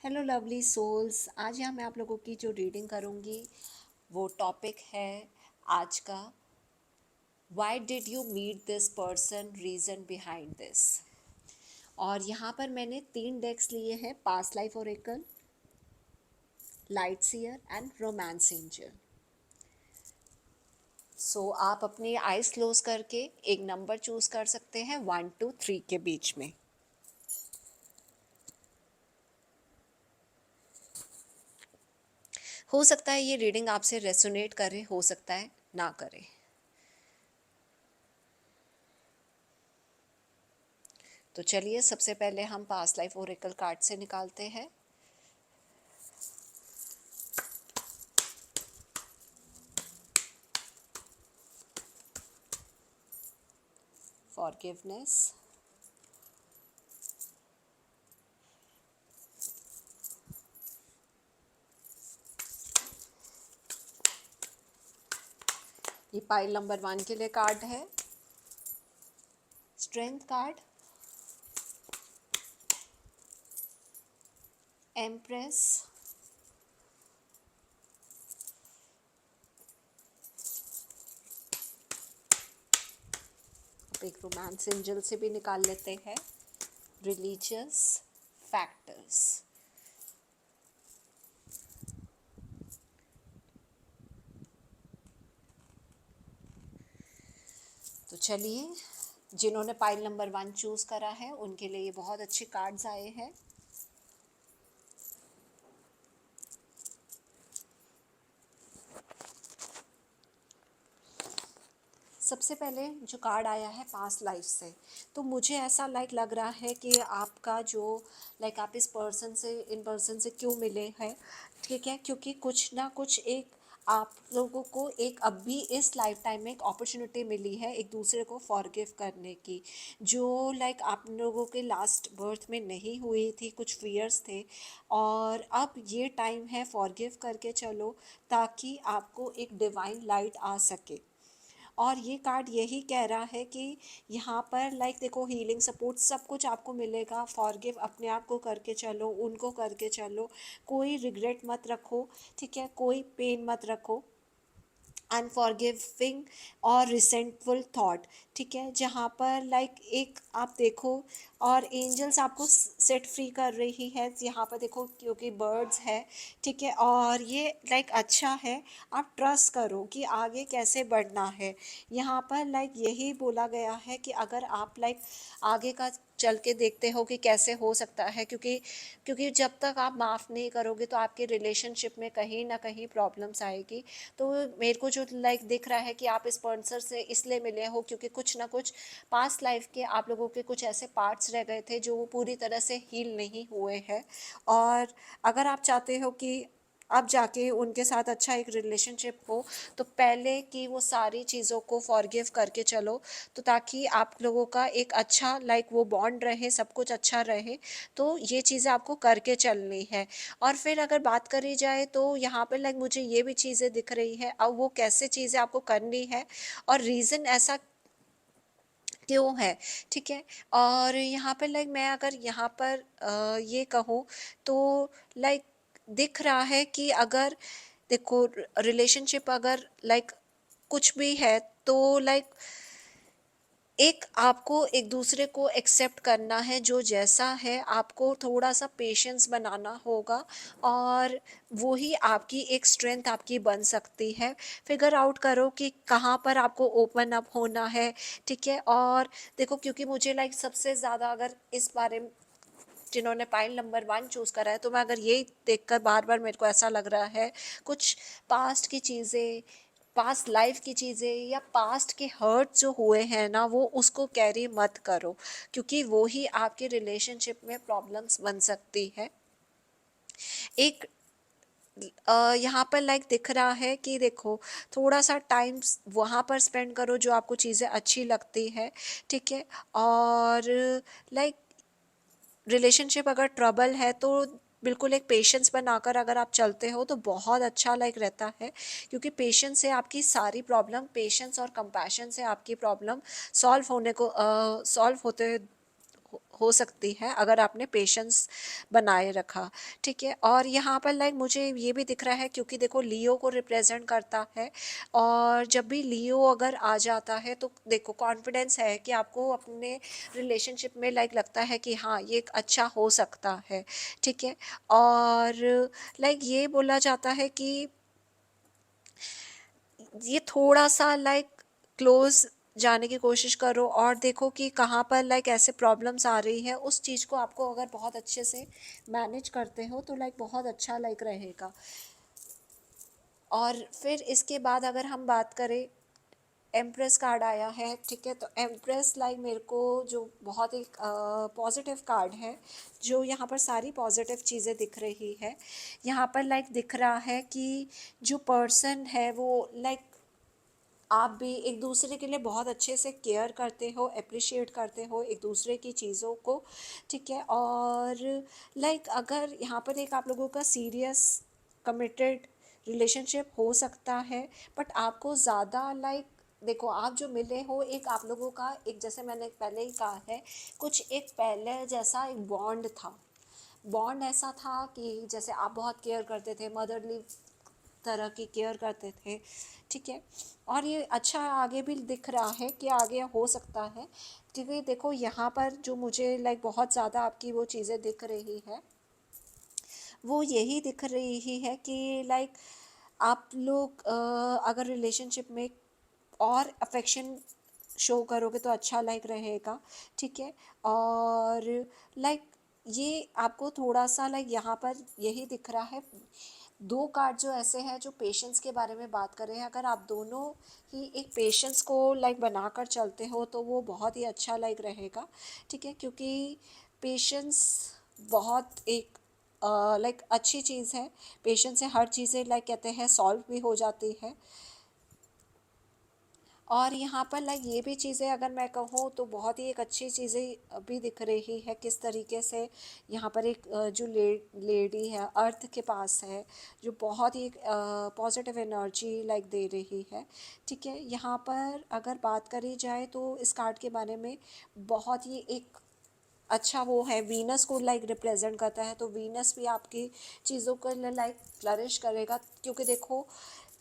Hello lovely souls. आज यहाँ मैं आप लोगों की जो रीडिंग करूँगी वो टॉपिक है आज का, why did you meet this person, reason behind this. और यहाँ पर मैंने 3 डेक्स लिए हैं, past life oracle, light seer and romance angel. So आप अपनी आइज क्लोज करके एक नंबर चूज कर सकते हैं 1 to 3 के बीच में। हो सकता है ये रीडिंग आपसे रेसोनेट करे, हो सकता है ना करे। तो चलिए सबसे पहले हम पास्ट लाइफ ओरेकल कार्ड से निकालते हैं। फॉरगिवनेस, ये पाइल नंबर 1 के लिए कार्ड है। स्ट्रेंथ कार्ड, एम्प्रेस, एक रोमांस एंजल से भी निकाल लेते हैं, रिलीजियस फैक्टर्स। तो चलिए, जिन्होंने पाइल नंबर 1 चूज करा है उनके लिए ये बहुत अच्छे कार्ड्स आए हैं। सबसे पहले जो कार्ड आया है पास्ट लाइफ से, तो मुझे ऐसा लग रहा है कि आपका जो आप इस पर्सन से, इन पर्सन से क्यों मिले हैं, ठीक है, क्योंकि कुछ ना कुछ एक आप लोगों को एक अभी इस लाइफ टाइम में एक अपॉर्चुनिटी मिली है एक दूसरे को फॉरगिव करने की, जो आप लोगों के लास्ट बर्थ में नहीं हुई थी, कुछ फियर्स थे, और अब ये टाइम है फॉरगिव करके चलो, ताकि आपको एक डिवाइन लाइट आ सके। और ये कार्ड यही कह रहा है कि यहाँ पर देखो, हीलिंग सपोर्ट सब कुछ आपको मिलेगा। फॉरगिव अपने आप को करके चलो, उनको करके चलो, कोई रिग्रेट मत रखो, ठीक है, कोई पेन मत रखो, अनफॉरगिविंग और रिसेंटफुल थॉट, ठीक है, जहाँ पर एक आप देखो, और एंजल्स आपको सेट फ्री कर रही है यहाँ पर देखो, क्योंकि बर्ड्स है, ठीक है, और ये अच्छा है। आप ट्रस्ट करो कि आगे कैसे बढ़ना है। यहाँ पर यही बोला गया है कि अगर आप आगे का चल के देखते हो कि कैसे हो सकता है, क्योंकि क्योंकि जब तक आप माफ़ नहीं करोगे तो आपके रिलेशनशिप में कहीं ना कहीं प्रॉब्लम्स आएगी। तो मेरे को जो दिख रहा है कि आप इस पर्सन से इसलिए मिले हो क्योंकि कुछ ना कुछ पास्ट लाइफ के आप लोगों के कुछ ऐसे पार्ट्स रह गए थे जो वो पूरी तरह से हील नहीं हुए हैं। और अगर आप चाहते हो कि अब जाके उनके साथ अच्छा एक रिलेशनशिप हो, तो पहले की वो सारी चीज़ों को फॉरगिव करके चलो, तो ताकि आप लोगों का एक अच्छा वो बॉन्ड रहे, सब कुछ अच्छा रहे। तो ये चीज़ें आपको करके चलनी है। और फिर अगर बात करी जाए तो यहाँ पर मुझे ये भी चीज़ें दिख रही है, अब वो कैसे चीज़ें आपको करनी है और रीज़न ऐसा क्यों है, ठीक है। और यहाँ पर मैं अगर यहाँ पर ये कहूँ तो लाइक दिख रहा है कि अगर देखो, रिलेशनशिप अगर कुछ भी है तो एक आपको एक दूसरे को एक्सेप्ट करना है, जो जैसा है आपको थोड़ा सा पेशेंस बनाना होगा, और वो ही आपकी एक स्ट्रेंथ आपकी बन सकती है। फिगर आउट करो कि कहाँ पर आपको ओपन अप होना है, ठीक है। और देखो, क्योंकि मुझे सबसे ज़्यादा अगर इस बारे में, जिन्होंने पाइल नंबर 1 चूज़ करा है, तो मैं अगर ये देखकर बार बार मेरे को ऐसा लग रहा है, कुछ पास्ट की चीज़ें, पास्ट लाइफ की चीज़ें या पास्ट के हर्ट जो हुए हैं ना, वो उसको कैरी मत करो, क्योंकि वो ही आपके रिलेशनशिप में प्रॉब्लम्स बन सकती है। एक यहाँ पर दिख रहा है कि देखो, थोड़ा सा टाइम वहाँ पर स्पेंड करो जो आपको चीज़ें अच्छी लगती है, ठीक है। और लाइक रिलेशनशिप अगर ट्रबल है तो बिल्कुल एक पेशेंस बनाकर अगर आप चलते हो तो बहुत अच्छा रहता है, क्योंकि पेशेंस से आपकी सारी प्रॉब्लम, पेशेंस और कंपैशन से आपकी प्रॉब्लम सॉल्व होने को सॉल्व होते हो सकती है अगर आपने पेशेंस बनाए रखा। ठीक है, और यहाँ पर लाइक मुझे ये भी दिख रहा है क्योंकि देखो लियो को रिप्रेजेंट करता है, और जब भी लियो अगर आ जाता है तो देखो कॉन्फिडेंस है कि आपको अपने रिलेशनशिप में लाइक लगता है कि हाँ ये एक अच्छा हो सकता है। ठीक है, और लाइक ये बोला जाता है कि ये थोड़ा सा लाइक क्लोज जाने की कोशिश करो और देखो कि कहाँ पर लाइक ऐसे प्रॉब्लम्स आ रही है, उस चीज़ को आपको अगर बहुत अच्छे से मैनेज करते हो तो लाइक बहुत अच्छा लाइक रहेगा। और फिर इसके बाद अगर हम बात करें, एम्प्रेस कार्ड आया है। ठीक है, तो एम्प्रेस लाइक मेरे को जो बहुत एक पॉजिटिव कार्ड है, जो यहाँ पर सारी पॉजिटिव चीज़ें दिख रही है। यहाँ पर लाइक दिख रहा है कि जो पर्सन है वो लाइक आप भी एक दूसरे के लिए बहुत अच्छे से केयर करते हो, अप्रिशिएट करते हो एक दूसरे की चीज़ों को। ठीक है, और लाइक अगर यहाँ पर एक आप लोगों का सीरियस कमिटेड रिलेशनशिप हो सकता है, बट आपको ज़्यादा लाइक देखो आप जो मिले हो एक आप लोगों का एक, जैसे मैंने पहले ही कहा है, कुछ एक पहले जैसा एक बॉन्ड था। बॉन्ड ऐसा था कि जैसे आप बहुत केयर करते थे, मदरली तरह की केयर करते थे। ठीक है, और ये अच्छा आगे भी दिख रहा है कि आगे हो सकता है, क्योंकि देखो यहाँ पर जो मुझे लाइक बहुत ज़्यादा आपकी वो चीज़ें दिख रही है, वो यही दिख रही है कि लाइक आप लोग अगर रिलेशनशिप में और अफेक्शन शो करोगे तो अच्छा लाइक रहेगा। ठीक है, और लाइक ये आपको थोड़ा सा लाइक यहाँ पर यही दिख रहा है। दो कार्ड जो ऐसे हैं जो पेशेंस के बारे में बात कर रहे हैं, अगर आप दोनों ही एक पेशेंस को लाइक बनाकर चलते हो तो वो बहुत ही अच्छा लाइक रहेगा। ठीक है, क्योंकि पेशेंस बहुत एक लाइक अच्छी चीज़ है। पेशेंस से हर चीज़ें लाइक कहते हैं सॉल्व भी हो जाती है। और यहाँ पर लाइक ये भी चीज़ें अगर मैं कहूँ तो बहुत ही एक अच्छी चीज़ें भी दिख रही है, किस तरीके से यहाँ पर एक जो लेडी है अर्थ के पास है, जो बहुत ही पॉजिटिव एनर्जी लाइक दे रही है। ठीक है, यहाँ पर अगर बात करी जाए तो इस कार्ड के बारे में बहुत ही एक अच्छा वो है, वीनस को लाइक रिप्रेजेंट करता है, तो वीनस भी आपकी चीज़ों को लाइक फ्लरिश करेगा। क्योंकि देखो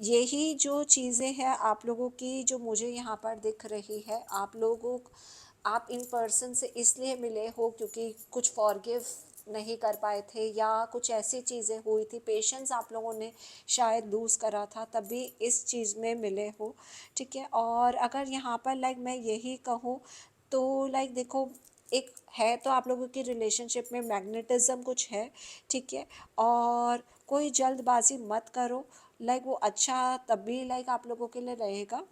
यही जो चीज़ें हैं आप लोगों की जो मुझे यहाँ पर दिख रही है, आप इन पर्सन से इसलिए मिले हो क्योंकि कुछ फॉरगिव नहीं कर पाए थे या कुछ ऐसी चीज़ें हुई थी, पेशेंस आप लोगों ने शायद लूज़ करा था, तभी इस चीज़ में मिले हो। ठीक है, और अगर यहाँ पर लाइक मैं यही कहूँ तो लाइक देखो एक है तो आप लोगों की रिलेशनशिप में मैग्नेटिज्म कुछ है। ठीक है, और कोई जल्दबाजी मत करो, लाइक वो अच्छा तभी लाइक आप लोगों के लिए रहेगा।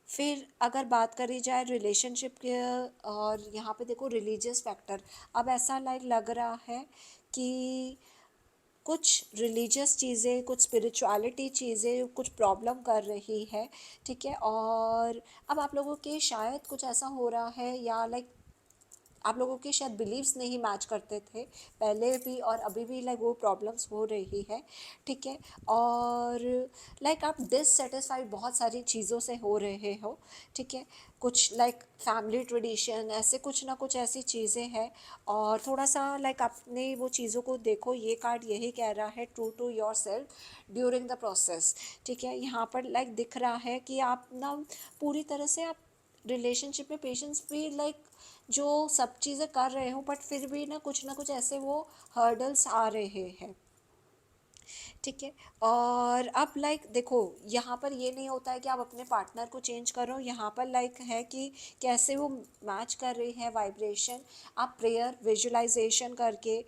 फिर अगर बात करी जाए रिलेशनशिप के, और यहाँ पे देखो रिलीजियस फैक्टर, अब ऐसा लाइक लग रहा है कि कुछ रिलीजियस चीज़ें, कुछ स्पिरिचुअलिटी चीज़ें कुछ प्रॉब्लम कर रही है। ठीक है, और अब आप लोगों के शायद कुछ ऐसा हो रहा है या लाइक आप लोगों के शायद बिलीव्स नहीं मैच करते थे पहले भी और अभी भी, लाइक वो प्रॉब्लम्स हो रही है। ठीक है, और लाइक आप डिससेटिस्फाइड बहुत सारी चीज़ों से हो रहे हो। ठीक है, कुछ लाइक फैमिली ट्रेडिशन ऐसे कुछ ना कुछ ऐसी चीज़ें हैं, और थोड़ा सा लाइक आपने वो चीज़ों को देखो, ये कार्ड यही कह रहा है true to yourself during the process. ठीक है, यहाँ पर लाइक दिख रहा है कि आप ना पूरी तरह से आप रिलेशनशिप में पेशेंस भी लाइक जो सब चीज़ें कर रहे हो, बट फिर भी ना कुछ ऐसे वो हर्डल्स आ रहे हैं। ठीक है, और अब लाइक देखो यहाँ पर ये नहीं होता है कि आप अपने पार्टनर को चेंज करो, यहाँ पर लाइक है कि कैसे वो मैच कर रही है वाइब्रेशन। आप प्रेयर विजुअलाइजेशन करके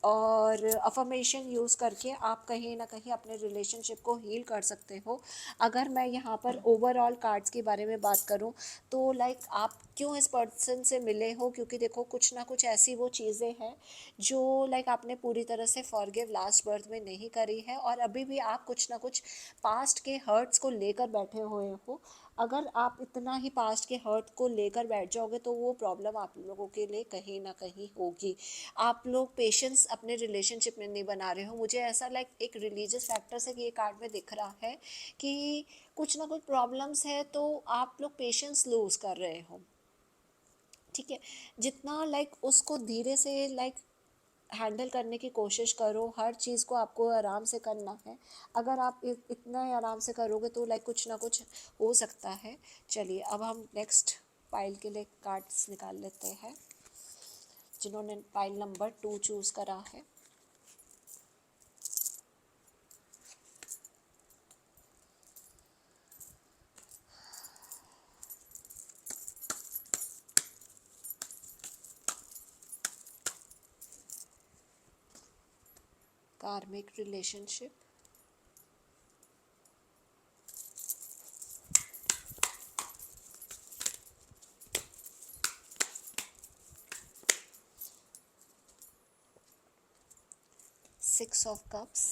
और अफर्मेशन यूज़ करके आप कहीं ना कहीं अपने रिलेशनशिप को हील कर सकते हो। अगर मैं यहाँ पर ओवरऑल कार्ड्स के बारे में बात करूँ तो लाइक आप क्यों इस पर्सन से मिले हो, क्योंकि देखो कुछ ना कुछ ऐसी वो चीज़ें हैं जो लाइक आपने पूरी तरह से फॉरगिव लास्ट बर्थ में नहीं करी है, और अभी भी आप कुछ ना कुछ पास्ट के हर्ट्स को लेकर बैठे हुए हो। अगर आप इतना ही पास्ट के हर्ट को लेकर बैठ जाओगे तो वो प्रॉब्लम आप लोगों के लिए कहीं ना कहीं होगी। आप लोग पेशेंस अपने रिलेशनशिप में नहीं बना रहे हो। मुझे ऐसा लाइक एक रिलीजियस फैक्टर से ये कार्ड में दिख रहा है कि कुछ ना कुछ प्रॉब्लम्स है तो आप लोग पेशेंस लूज़ कर रहे हो। ठीक है। जितना लाइक उसको धीरे से लाइक हैंडल करने की कोशिश करो, हर चीज़ को आपको आराम से करना है। अगर आप इतना ही आराम से करोगे तो लाइक कुछ ना कुछ हो सकता है। चलिए अब हम नेक्स्ट पाइल के लिए कार्ड्स निकाल लेते हैं, जिन्होंने पाइल नंबर 2 चूज़ करा है। कार्मिक relationship, six of cups,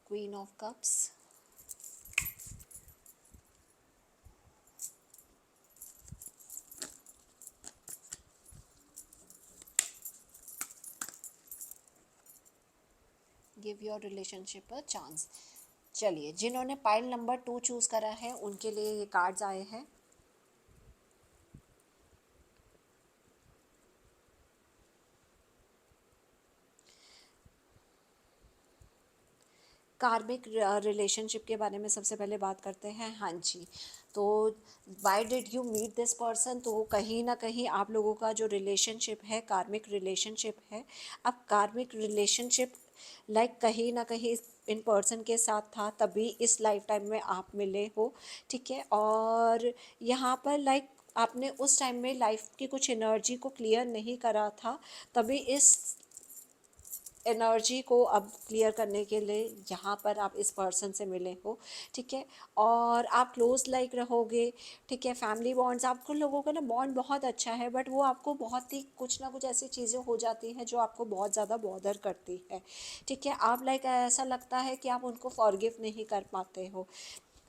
queen of cups, give your relationship a chance. चलिए जिन्होंने पाइल नंबर 2 चूज़ करा है उनके लिए ये कार्ड्स आए हैं। कार्मिक रिलेशनशिप के बारे में सबसे पहले बात करते हैं। हाँ जी, तो why did you meet this person, तो कहीं ना कहीं आप लोगों का जो रिलेशनशिप है कार्मिक रिलेशनशिप है। अब कार्मिक रिलेशनशिप लाइक कहीं ना कहीं इन पर्सन के साथ था, तभी इस लाइफ टाइम में आप मिले हो। ठीक है, और यहाँ पर लाइक आपने उस टाइम में लाइफ की कुछ एनर्जी को क्लियर नहीं करा था, तभी इस एनर्जी को अब क्लियर करने के लिए यहाँ पर आप इस पर्सन से मिले हो। ठीक है, और आप क्लोज लाइक रहोगे। ठीक है, फैमिली बॉन्ड्स, आपको लोगों का ना बॉन्ड बहुत अच्छा है, बट वो आपको बहुत ही कुछ ना कुछ ऐसी चीज़ें हो जाती हैं जो आपको बहुत ज़्यादा बॉदर करती है। ठीक है, आप लाइक ऐसा लगता है कि आप उनको फॉरगिव नहीं कर पाते हो।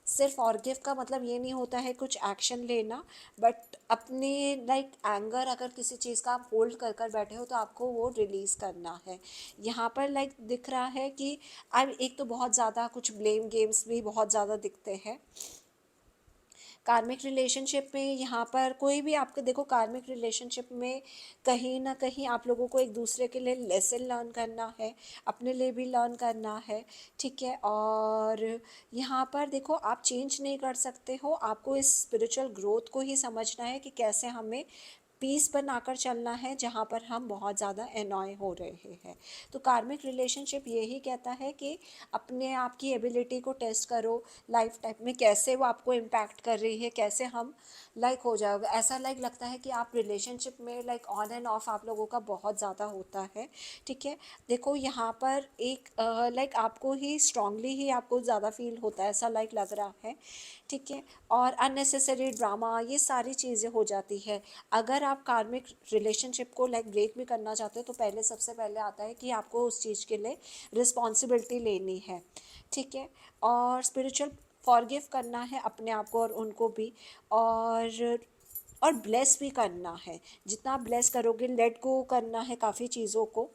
सिर्फ फॉरगिव का मतलब ये नहीं होता है कुछ एक्शन लेना, बट अपने लाइक एंगर अगर किसी चीज़ का आप होल्ड कर कर बैठे हो तो आपको वो रिलीज़ करना है। यहाँ पर लाइक दिख रहा है कि अब एक तो बहुत ज़्यादा कुछ ब्लेम गेम्स भी बहुत ज़्यादा दिखते हैं कार्मिक रिलेशनशिप में। यहाँ पर कोई भी आपको देखो, कार्मिक रिलेशनशिप में कहीं ना कहीं आप लोगों को एक दूसरे के लिए लेसन लर्न करना है, अपने लिए भी लर्न करना है। ठीक है, और यहाँ पर देखो आप चेंज नहीं कर सकते हो, आपको इस स्पिरिचुअल ग्रोथ को ही समझना है कि कैसे हमें पीस बनाकर चलना है जहाँ पर हम बहुत ज़्यादा एनॉय हो रहे हैं। तो कार्मिक रिलेशनशिप यही कहता है कि अपने आप की एबिलिटी को टेस्ट करो, लाइफ टाइम में कैसे वो आपको इम्पैक्ट कर रही है, कैसे हम लाइक हो जाओगे। ऐसा लाइक लगता है कि आप रिलेशनशिप में लाइक ऑन एंड ऑफ आप लोगों का बहुत ज़्यादा होता है। ठीक है, देखो यहाँ पर एक लाइक आपको ही स्ट्रांगली ही आपको ज़्यादा फील होता है, ऐसा लाइक लग रहा है। ठीक है, और अननेसेसरी ड्रामा ये सारी चीज़ें हो जाती है। अगर आप कार्मिक रिलेशनशिप को लाइक ब्रेक भी करना चाहते हो तो पहले सबसे पहले आता है कि आपको उस चीज़ के लिए रिस्पॉन्सिबिलिटी लेनी है। ठीक है, और स्पिरिचुअल फॉरगिव करना है अपने आप को और उनको भी, और ब्लेस भी करना है। जितना आप ब्लेस करोगे, लेट गो करना है काफ़ी चीज़ों को,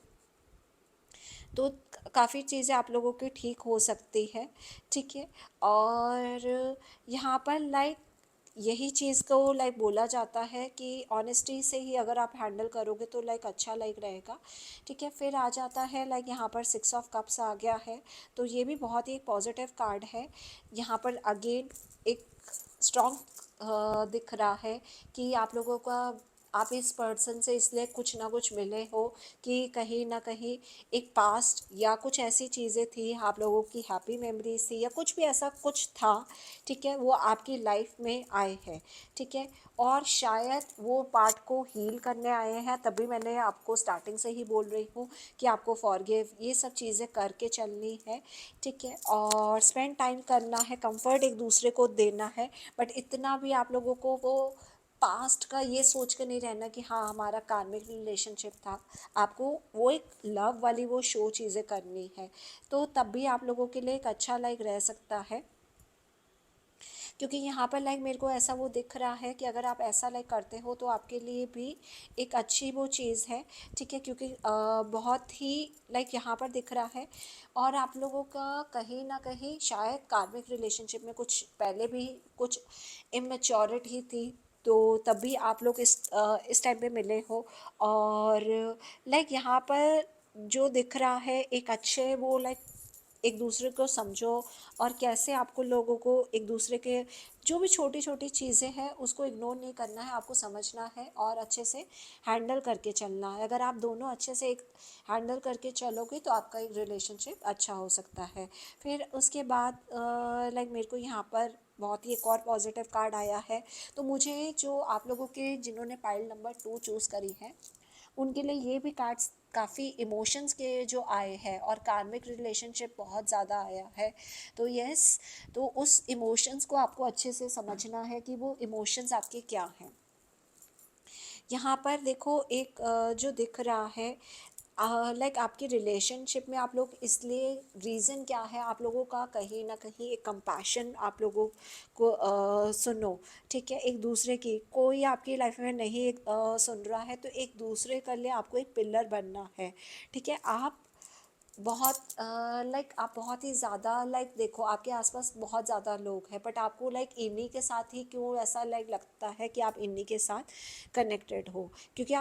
तो काफ़ी चीज़ें आप लोगों की ठीक हो सकती है। ठीक है, और यहाँ पर लाइक यही चीज़ को लाइक बोला जाता है कि ऑनेस्टी से ही अगर आप हैंडल करोगे तो लाइक अच्छा लाइक रहेगा। ठीक है, फिर आ जाता है लाइक यहाँ पर 6 ऑफ कप्स आ गया है, तो ये भी बहुत ही पॉजिटिव कार्ड है। यहाँ पर अगेन एक स्ट्रॉन्ग दिख रहा है कि आप लोगों का, आप इस पर्सन से इसलिए कुछ ना कुछ मिले हो कि कहीं ना कहीं एक पास्ट या कुछ ऐसी चीज़ें थी, आप लोगों की हैप्पी मेमोरीज थी या कुछ भी ऐसा कुछ था। ठीक है, वो आपकी लाइफ में आए हैं। ठीक है, और शायद वो पार्ट को हील करने आए हैं, तभी मैंने आपको स्टार्टिंग से ही बोल रही हूँ कि आपको फॉरगिव ये सब चीज़ें करके चलनी है। ठीक है, और स्पेंड टाइम करना है, कंफर्ट एक दूसरे को देना है, बट इतना भी आप लोगों को वो पास्ट का ये सोच के नहीं रहना कि हाँ हमारा कार्मिक रिलेशनशिप था। आपको वो एक लव वाली वो शो चीज़ें करनी है, तो तब भी आप लोगों के लिए एक अच्छा लाइक रह सकता है। क्योंकि यहाँ पर लाइक मेरे को ऐसा वो दिख रहा है कि अगर आप ऐसा लाइक करते हो तो आपके लिए भी एक अच्छी वो चीज़ है, ठीक है, क्योंकि बहुत ही लाइक यहाँ पर दिख रहा है। और आप लोगों का कहीं ना कहीं शायद कार्मिक रिलेशनशिप में कुछ पहले भी कुछ इमेच्योरिटी थी, तो तभी आप लोग इस टाइम पे मिले हो। और लाइक यहाँ पर जो दिख रहा है एक अच्छे वो लाइक एक दूसरे को समझो, और कैसे आपको लोगों को एक दूसरे के जो भी छोटी छोटी चीज़ें हैं उसको इग्नोर नहीं करना है, आपको समझना है और अच्छे से हैंडल करके चलना है। अगर आप दोनों अच्छे से एक हैंडल करके चलोगे तो आपका एक रिलेशनशिप अच्छा हो सकता है। फिर उसके बाद लाइक मेरे को यहाँ पर बहुत ही एक और पॉजिटिव कार्ड आया है। तो मुझे जो आप लोगों के जिन्होंने पाइल नंबर 2 चूज़ करी है उनके लिए ये भी कार्ड्स काफ़ी इमोशंस के जो आए हैं, और कार्मिक रिलेशनशिप बहुत ज़्यादा आया है। तो यस, तो उस इमोशंस को आपको अच्छे से समझना है कि वो इमोशंस आपके क्या हैं। यहाँ पर देखो एक जो दिख रहा है लाइक आपकी रिलेशनशिप में आप लोग इसलिए रीज़न क्या है, आप लोगों का कहीं ना कहीं एक कंपैशन आप लोगों को सुनो, ठीक है, एक दूसरे की कोई आपकी लाइफ में नहीं सुन रहा है तो एक दूसरे के लिए आपको एक पिलर बनना है, ठीक है। आप बहुत लाइक आप बहुत ही ज़्यादा लाइक देखो आपके आसपास बहुत ज़्यादा लोग हैं, बट आपको लाइक इन्हीं के साथ ही क्यों ऐसा लाइक लगता है कि आप इन्हीं के साथ कनेक्टेड हो, क्योंकि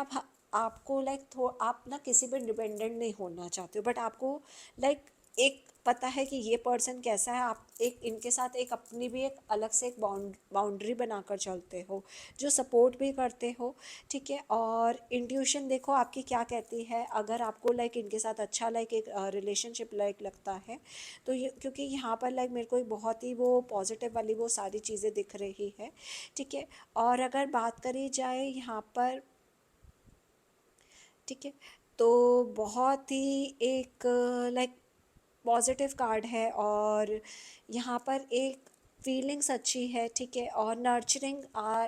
आपको लाइक आप ना किसी पे डिपेंडेंट नहीं होना चाहते हो, बट आपको लाइक एक पता है कि ये पर्सन कैसा है, आप एक इनके साथ एक अपनी भी एक अलग से एक बाउंड्री बनाकर चलते हो, जो सपोर्ट भी करते हो, ठीक है। और इंट्यूशन देखो आपकी क्या कहती है, अगर आपको लाइक इनके साथ अच्छा लाइक एक रिलेशनशिप लाइक लगता है तो ये क्योंकि यहाँ पर लाइक मेरे को एक बहुत ही वो पॉजिटिव वाली वो सारी चीज़ें दिख रही है, ठीक है। और अगर बात करी जाए यहाँ पर, ठीक है, तो बहुत ही एक लाइक पॉजिटिव कार्ड है, और यहाँ पर एक फीलिंग्स अच्छी है, ठीक है, और नर्चरिंग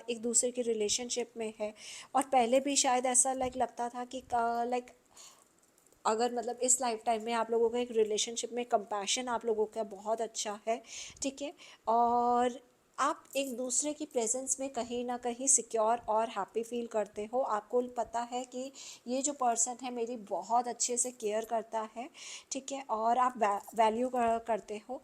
एक दूसरे के रिलेशनशिप में है। और पहले भी शायद ऐसा लाइक लगता था कि लाइक अगर मतलब इस लाइफ टाइम में आप लोगों का एक रिलेशनशिप में कंपैशन आप लोगों का बहुत अच्छा है, ठीक है। और आप एक दूसरे की प्रेजेंस में कहीं ना कहीं सिक्योर और हैप्पी फील करते हो, आपको पता है कि ये जो पर्सन है मेरी बहुत अच्छे से केयर करता है, ठीक है, और आप वैल्यू करते हो,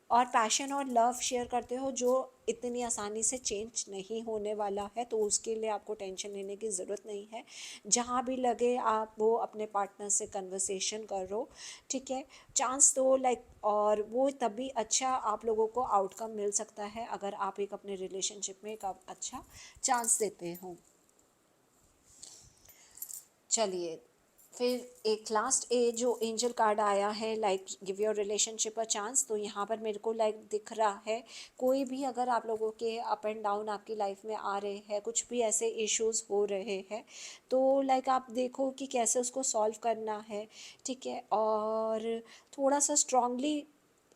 और पैशन और लव शेयर करते हो जो इतनी आसानी से चेंज नहीं होने वाला है, तो उसके लिए आपको टेंशन लेने की ज़रूरत नहीं है। जहाँ भी लगे आप वो अपने पार्टनर से कन्वर्सेशन करो, ठीक है, चांस दो लाइक, और वो तभी अच्छा आप लोगों को आउटकम मिल सकता है अगर आप एक अपने रिलेशनशिप में एक अच्छा चांस देते हो। चलिए, फिर एक लास्ट ए जो एंजल कार्ड आया है like give your relationship a chance, तो यहाँ पर मेरे को लाइक दिख रहा है कोई भी अगर आप लोगों के अप एंड डाउन आपकी लाइफ में आ रहे हैं, कुछ भी ऐसे इश्यूज हो रहे हैं, तो लाइक आप देखो कि कैसे उसको सॉल्व करना है, ठीक है। और थोड़ा सा स्ट्रांगली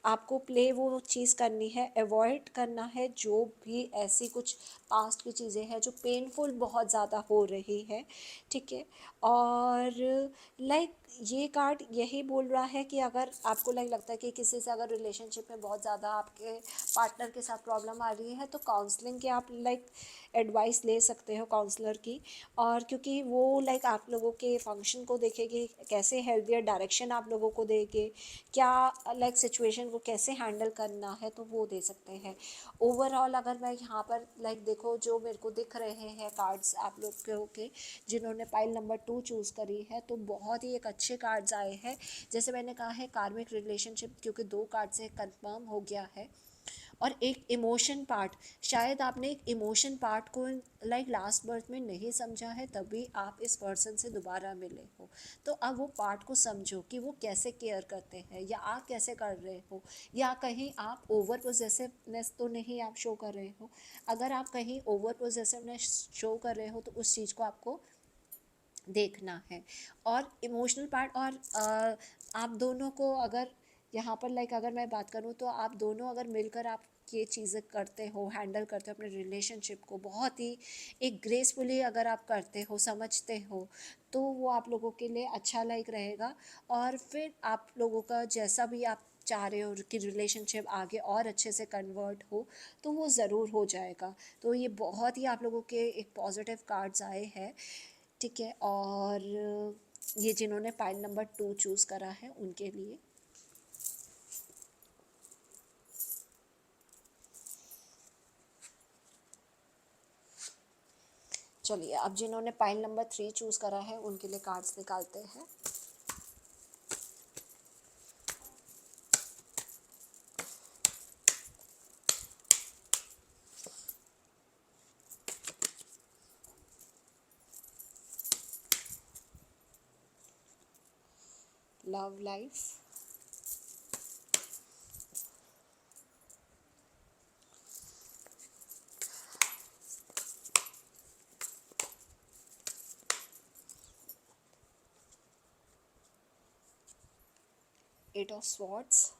आपको प्ले वो चीज़ करनी है, अवॉइड करना है जो भी ऐसी कुछ पास्ट की चीज़ें हैं जो पेनफुल बहुत ज़्यादा हो रही है, ठीक है। और लाइक ये कार्ड यही बोल रहा है कि अगर आपको लाइक लगता है कि किसी से अगर रिलेशनशिप में बहुत ज़्यादा आपके पार्टनर के साथ प्रॉब्लम आ रही है तो काउंसलिंग के आप लाइक एडवाइस ले सकते हो काउंसलर की, और क्योंकि वो लाइक आप लोगों के फंक्शन को देखेगी, कैसे हेल्थियर डायरेक्शन आप लोगों को देगी, क्या लाइक सिचुएशन को कैसे हैंडल करना है, तो वो दे सकते हैं। ओवरऑल अगर मैं यहाँ पर लाइक देखो जो मेरे को दिख रहे हैं कार्ड्स आप लोगों के जिन्होंने पाइल नंबर 2 चूज़ करी है, तो बहुत ही एक अच्छे कार्ड्स आए हैं। जैसे मैंने कहा है कार्मिक रिलेशनशिप, क्योंकि 2 कार्ड से कंफर्म हो गया है। और एक इमोशन पार्ट, शायद आपने एक इमोशन पार्ट को लाइक लास्ट बर्थ में नहीं समझा है, तभी आप इस पर्सन से दोबारा मिले हो। तो अब वो पार्ट को समझो कि वो कैसे केयर करते हैं, या आप कैसे कर रहे हो, या कहीं आप ओवर पोजेसिवनेस तो नहीं आप शो कर रहे हो। अगर आप कहीं ओवर पोजेसिवनेस शो कर रहे हो तो उस चीज़ को आपको देखना है। और इमोशनल पार्ट, और आप दोनों को अगर यहाँ पर लाइक अगर मैं बात करूँ तो आप दोनों अगर मिलकर आप ये चीज़ें करते हो, हैंडल करते हो अपने रिलेशनशिप को बहुत ही एक ग्रेसफुली अगर आप करते हो, समझते हो, तो वो आप लोगों के लिए अच्छा लाइक रहेगा। और फिर आप लोगों का जैसा भी आप चाह रहे हो कि रिलेशनशिप आगे और अच्छे से कन्वर्ट हो, तो वो ज़रूर हो जाएगा। तो ये बहुत ही आप लोगों के एक पॉजिटिव कार्ड्स आए हैं, ठीक है। और ये जिन्होंने पाइल नंबर 2 चूज़ करा है उनके लिए। चलिए अब जिन्होंने पाइल नंबर 3 चूज़ करा है उनके लिए कार्ड्स निकालते हैं। Love life, eight of swords,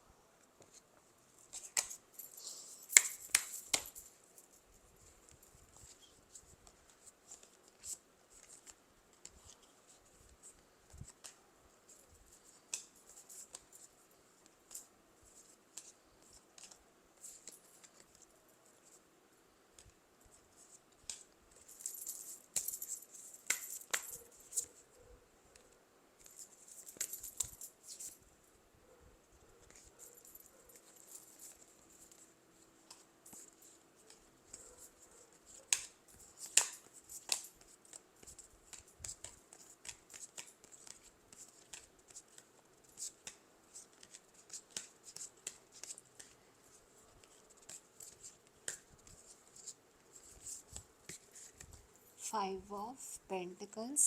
five of pentacles,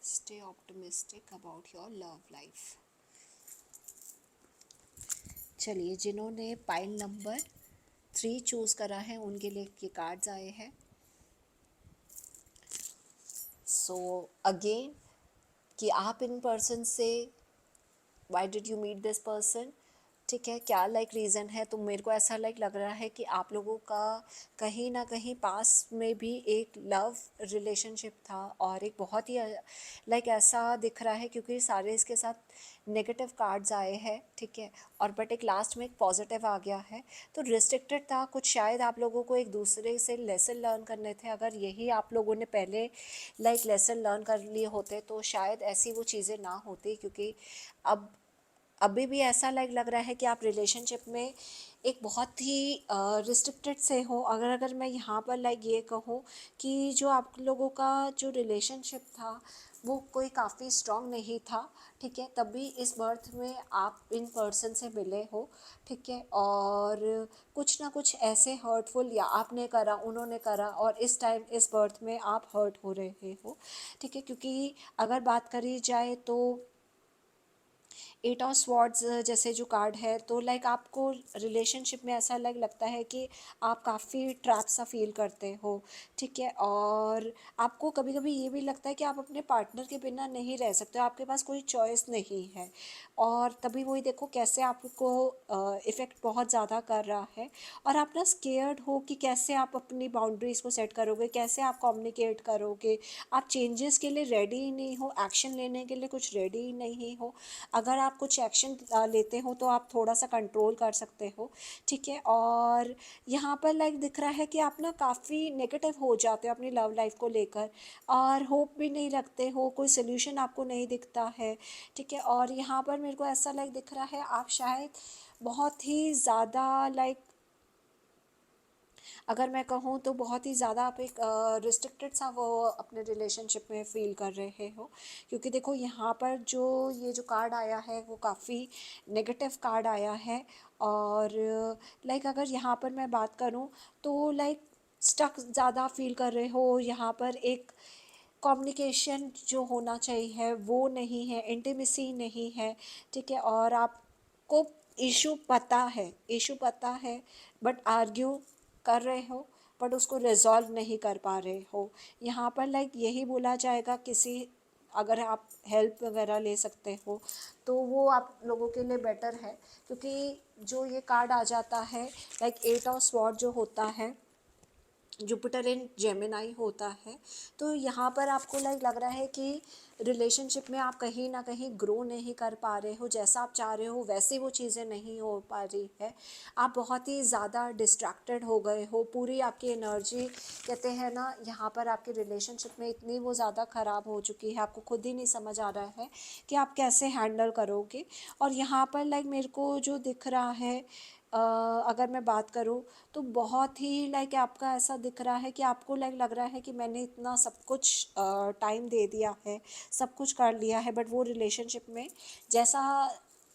stay optimistic about your love life. चलिए जिन्होंने पाइल नंबर 3 चूज़ करा है उनके लिए ये कार्ड्स आए हैं। सो अगेन कि आप इन पर्सन से why did you meet this person, ठीक है, क्या लाइक रीज़न है। तो मेरे को ऐसा लाइक लग रहा है कि आप लोगों का कहीं ना कहीं पास में भी एक लव रिलेशनशिप था और एक बहुत ही लाइक ऐसा दिख रहा है क्योंकि सारे इसके साथ नेगेटिव कार्ड्स आए हैं, ठीक है। और बट एक लास्ट में एक पॉजिटिव आ गया है। तो रिस्ट्रिक्टेड था कुछ, शायद आप लोगों को एक दूसरे से लेसन लर्न करने थे। अगर यही आप लोगों ने पहले लाइक लेसन लर्न कर लिए होते तो शायद ऐसी वो चीज़ें ना होती, क्योंकि अब अभी भी ऐसा लाइक लग रहा है कि आप रिलेशनशिप में एक बहुत ही रिस्ट्रिक्टेड से हो। अगर अगर मैं यहाँ पर लाइक ये कहूँ कि जो आप लोगों का जो रिलेशनशिप था वो कोई काफ़ी स्ट्रॉन्ग नहीं था, ठीक है, तभी इस बर्थ में आप इन पर्सन से मिले हो, ठीक है। और कुछ ना कुछ ऐसे हर्टफुल या आपने करा उन्होंने करा और इस टाइम इस बर्थ में आप हर्ट हो रहे हो, ठीक है। क्योंकि अगर बात करी जाए तो एट ऑफ स्वॉर्ड्स जैसे जो कार्ड है, तो लाइक आपको रिलेशनशिप में ऐसा लाइक लगता है कि आप काफ़ी ट्रैप सा फील करते हो, ठीक है। और आपको कभी कभी ये भी लगता है कि आप अपने पार्टनर के बिना नहीं रह सकते, आपके पास कोई चॉइस नहीं है। और तभी वही देखो कैसे आपको इफ़ेक्ट बहुत ज़्यादा कर रहा है। और आप ना स्केयर्ड हो कि कैसे आप अपनी बाउंड्रीज़ को सेट करोगे, कैसे आप कम्युनिकेट करोगे। आप चेंजेस के लिए रेडी ही नहीं हो, एक्शन लेने के लिए कुछ रेडी ही नहीं हो। अगर आप कुछ एक्शन लेते हो तो आप थोड़ा सा कंट्रोल कर सकते हो, ठीक है। और यहाँ पर लाइक दिख रहा है कि आप ना काफ़ी नेगेटिव हो जाते हो अपनी लव लाइफ को लेकर और होप भी नहीं रखते हो, कोई सोल्यूशन आपको नहीं दिखता है, ठीक है। और यहाँ पर मेरे को ऐसा लाइक दिख रहा है आप शायद बहुत ही ज़्यादा लाइक, अगर मैं कहूँ तो बहुत ही ज़्यादा आप एक रिस्ट्रिक्टेड सा वो अपने रिलेशनशिप में फ़ील कर रहे हो। क्योंकि देखो यहाँ पर जो ये जो कार्ड आया है वो काफ़ी नेगेटिव कार्ड आया है। और लाइक अगर यहाँ पर मैं बात करूँ तो लाइक स्टक ज़्यादा फील कर रहे हो। यहाँ पर एक कम्युनिकेशन जो होना चाहिए वो नहीं है, इंटीमेसी नहीं है, ठीक है। और आपको इशू पता है बट आर्ग्यू कर रहे हो, बट उसको रिजॉल्व नहीं कर पा रहे हो। यहाँ पर लाइक यही बोला जाएगा किसी अगर आप हेल्प वगैरह ले सकते हो तो वो आप लोगों के लिए बेटर है, क्योंकि जो ये कार्ड आ जाता है लाइक 8 ऑफ स्वॉर्ड जो होता है, जुपिटर इन जेमिनाई होता है। तो यहाँ पर आपको लाइक लग रहा है कि रिलेशनशिप में आप कहीं ना कहीं ग्रो नहीं कर पा रहे हो, जैसा आप चाह रहे हो वैसे वो चीज़ें नहीं हो पा रही है। आप बहुत ही ज़्यादा डिस्ट्रैक्टेड हो गए हो, पूरी आपकी एनर्जी कहते हैं ना यहाँ पर आपके रिलेशनशिप में इतनी वो ज़्यादा ख़राब हो चुकी है, आपको खुद ही नहीं समझ आ रहा है कि आप कैसे हैंडल करोगे। और यहाँ पर लाइक मेरे को जो दिख रहा है, अगर मैं बात करूँ तो बहुत ही लाइक आपका ऐसा दिख रहा है कि आपको लाइक लग रहा है कि मैंने इतना सब कुछ टाइम दे दिया है, सब कुछ कर लिया है, बट वो रिलेशनशिप में जैसा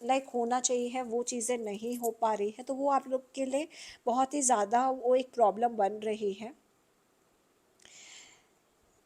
लाइक होना चाहिए है वो चीज़ें नहीं हो पा रही है, तो वो आप लोग के लिए बहुत ही ज़्यादा वो एक प्रॉब्लम बन रही है।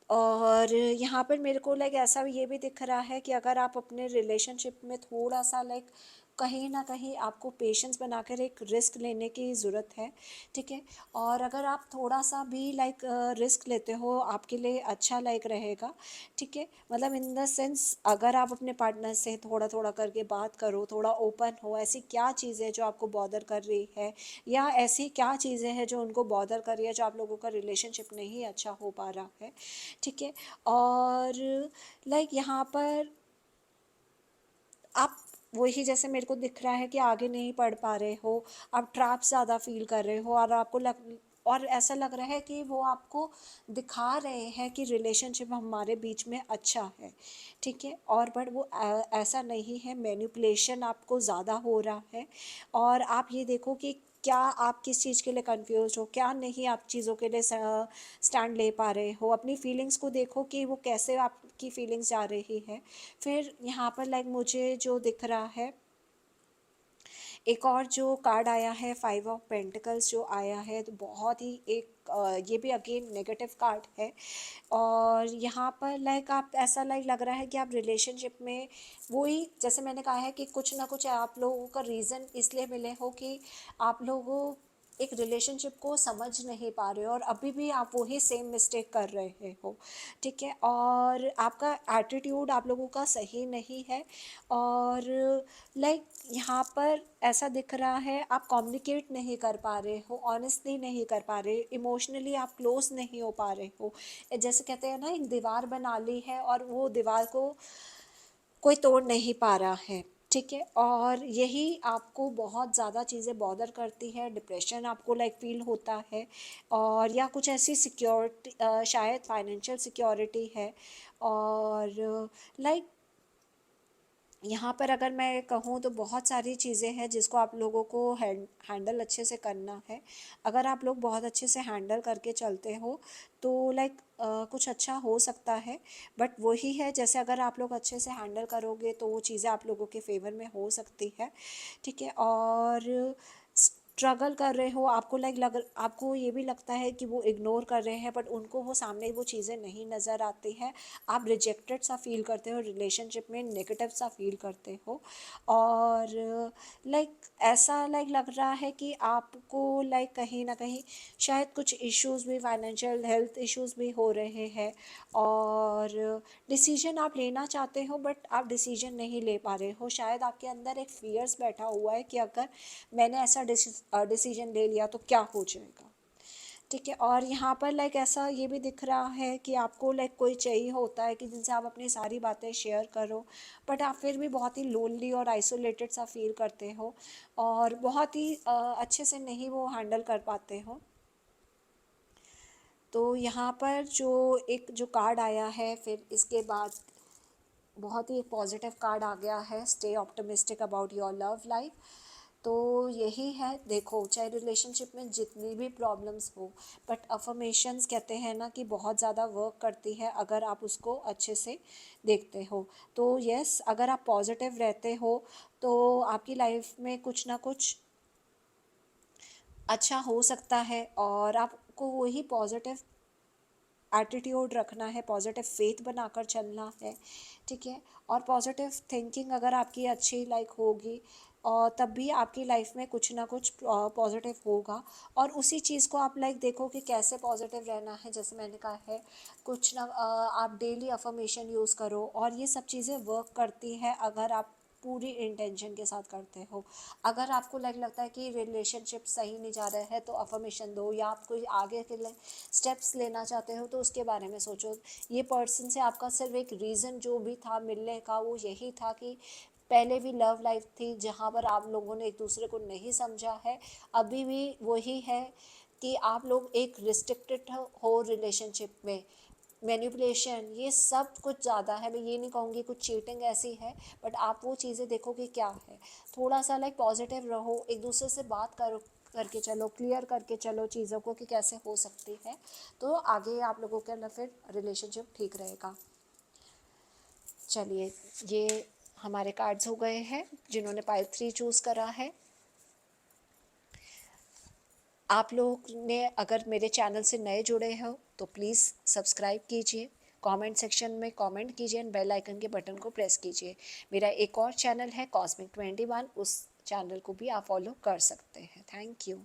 और यहाँ पर मेरे को लाइक ऐसा ये भी दिख रहा है कि अगर आप अपने रिलेशनशिप में थोड़ा सा लाइक कहीं ना कहीं आपको पेशेंस बनाकर एक रिस्क लेने की ज़रूरत है, ठीक है। और अगर आप थोड़ा सा भी लाइक रिस्क लेते हो आपके लिए अच्छा लाइक रहेगा, ठीक है। मतलब इन द सेंस अगर आप अपने पार्टनर से थोड़ा थोड़ा करके बात करो, थोड़ा ओपन हो, ऐसी क्या चीज़ें जो आपको बॉदर कर रही है या ऐसी क्या चीज़ें हैं जो उनको बॉदर कर रही है, जो आप लोगों का रिलेशनशिप नहीं अच्छा हो पा रहा है, ठीक है। और लाइक यहाँ पर आप वही जैसे मेरे को दिख रहा है कि आगे नहीं पढ़ पा रहे हो, आप ट्रैप ज़्यादा फील कर रहे हो, और आपको लग और ऐसा लग रहा है कि वो आपको दिखा रहे हैं कि रिलेशनशिप हमारे बीच में अच्छा है, ठीक है। और बट वो ऐसा नहीं है, मैनिपुलेशन आपको ज़्यादा हो रहा है। और आप ये देखो कि क्या आप किस चीज़ के लिए कंफ्यूज हो, क्या नहीं आप चीज़ों के लिए स्टैंड ले पा रहे हो, अपनी फीलिंग्स को देखो कि वो कैसे आपकी फीलिंग्स जा रही है। फिर यहाँ पर लाइक मुझे जो दिख रहा है, एक और जो कार्ड आया है 5 ऑफ पेंटिकल्स जो आया है, तो बहुत ही एक ये भी अगेन नेगेटिव कार्ड है। और यहाँ पर लाइक आप ऐसा लाइक लग रहा है कि आप रिलेशनशिप में वही जैसे मैंने कहा है कि कुछ ना कुछ आप लोगों का रीज़न इसलिए मिले हो कि आप लोगों एक रिलेशनशिप को समझ नहीं पा रहे हो, और अभी भी आप वही सेम मिस्टेक कर रहे हो, ठीक है। और आपका एटीट्यूड आप लोगों का सही नहीं है। और लाइक यहाँ पर ऐसा दिख रहा है आप कम्युनिकेट नहीं कर पा रहे हो, ऑनेस्टली नहीं कर पा रहे, इमोशनली आप क्लोज नहीं हो पा रहे हो। जैसे कहते हैं ना, एक दीवार बना ली है और वो दीवार को कोई तोड़ नहीं पा रहा है, ठीक है। और यही आपको बहुत ज़्यादा चीज़ें बॉदर करती है, डिप्रेशन आपको लाइक फील होता है, और या कुछ ऐसी सिक्योरिटी शायद फाइनेंशियल सिक्योरिटी है। और लाइक यहाँ पर अगर मैं कहूँ तो बहुत सारी चीज़ें हैं जिसको आप लोगों को हैंडल अच्छे से करना है। अगर आप लोग बहुत अच्छे से हैंडल करके चलते हो तो लाइक कुछ अच्छा हो सकता है। बट वही है, जैसे अगर आप लोग अच्छे से हैंडल करोगे तो वो चीज़ें आप लोगों के फेवर में हो सकती है, ठीक है। और स्ट्रगल कर रहे हो, आपको लाइक आपको ये भी लगता है कि वो इग्नोर कर रहे हैं, बट उनको वो सामने वो चीज़ें नहीं नज़र आती हैं। आप रिजेक्टेड सा फील करते हो, रिलेशनशिप में नेगेटिव सा फील करते हो। और लाइक ऐसा लाइक लग रहा है कि आपको लाइक कहीं ना कहीं शायद कुछ इश्यूज भी, फाइनेंशियल हेल्थ इश्यूज भी हो रहे हैं। और डिसीजन आप लेना चाहते हो बट आप डिसीजन नहीं ले पा रहे हो, शायद आपके अंदर एक फियर्स बैठा हुआ है कि अगर मैंने ऐसा डिसीजन ले लिया तो क्या हो जाएगा, ठीक है। और यहाँ पर लाइक ऐसा ये भी दिख रहा है कि आपको लाइक कोई चाहिए होता है कि जिनसे आप अपनी सारी बातें शेयर करो, बट आप फिर भी बहुत ही लोनली और आइसोलेटेड सा फील करते हो, और बहुत ही अच्छे से नहीं वो हैंडल कर पाते हो। तो यहाँ पर जो एक जो कार्ड आया है, फिर इसके बाद बहुत ही एक पॉजिटिव कार्ड आ गया है, stay optimistic about your love life. तो यही है, देखो चाहे रिलेशनशिप में जितनी भी प्रॉब्लम्स हो, बट अफर्मेशंस कहते हैं ना कि बहुत ज़्यादा वर्क करती है अगर आप उसको अच्छे से देखते हो। तो यस, अगर आप पॉजिटिव रहते हो तो आपकी लाइफ में कुछ ना कुछ अच्छा हो सकता है, और आपको वही पॉजिटिव एटीट्यूड रखना है, पॉजिटिव फेथ बनाकर चलना है, ठीक है। और पॉजिटिव थिंकिंग अगर आपकी अच्छी होगी, और तब भी आपकी लाइफ में कुछ ना कुछ पॉजिटिव होगा। और उसी चीज़ को आप देखो कि कैसे पॉजिटिव रहना है। जैसे मैंने कहा है, कुछ ना आप डेली अफर्मेशन यूज़ करो, और ये सब चीज़ें वर्क करती हैं अगर आप पूरी इंटेंशन के साथ करते हो। अगर आपको लगता है कि रिलेशनशिप सही नहीं जा रहा है, तो अफर्मेशन दो, या आप कोई आगे के लिए स्टेप्स लेना चाहते हो तो उसके बारे में सोचो। ये पर्सन से आपका सिर्फ एक रीज़न जो भी था मिलने का, वो यही था कि पहले भी लव लाइफ थी जहाँ पर आप लोगों ने एक दूसरे को नहीं समझा है, अभी भी वही है कि आप लोग एक रिस्ट्रिक्टेड हो रिलेशनशिप में। मैनिपुलेशन ये सब कुछ ज़्यादा है, मैं ये नहीं कहूँगी कुछ चीटिंग ऐसी है, बट आप वो चीज़ें देखो कि क्या है। थोड़ा सा पॉजिटिव रहो, एक दूसरे से बात करो, करके चलो, क्लियर करके चलो चीज़ों को कि कैसे हो सकती है, तो आगे आप लोगों के अंदर फिर रिलेशनशिप ठीक रहेगा। चलिए, ये हमारे कार्ड्स हो गए हैं जिन्होंने पाइल 3 चूज़ करा है। आप लोग ने अगर मेरे चैनल से नए जुड़े हो तो प्लीज़ सब्सक्राइब कीजिए, कमेंट सेक्शन में कमेंट कीजिए एंड बेल आइकन के बटन को प्रेस कीजिए। मेरा एक और चैनल है कॉस्मिक 21, उस चैनल को भी आप फॉलो कर सकते हैं। Thank you.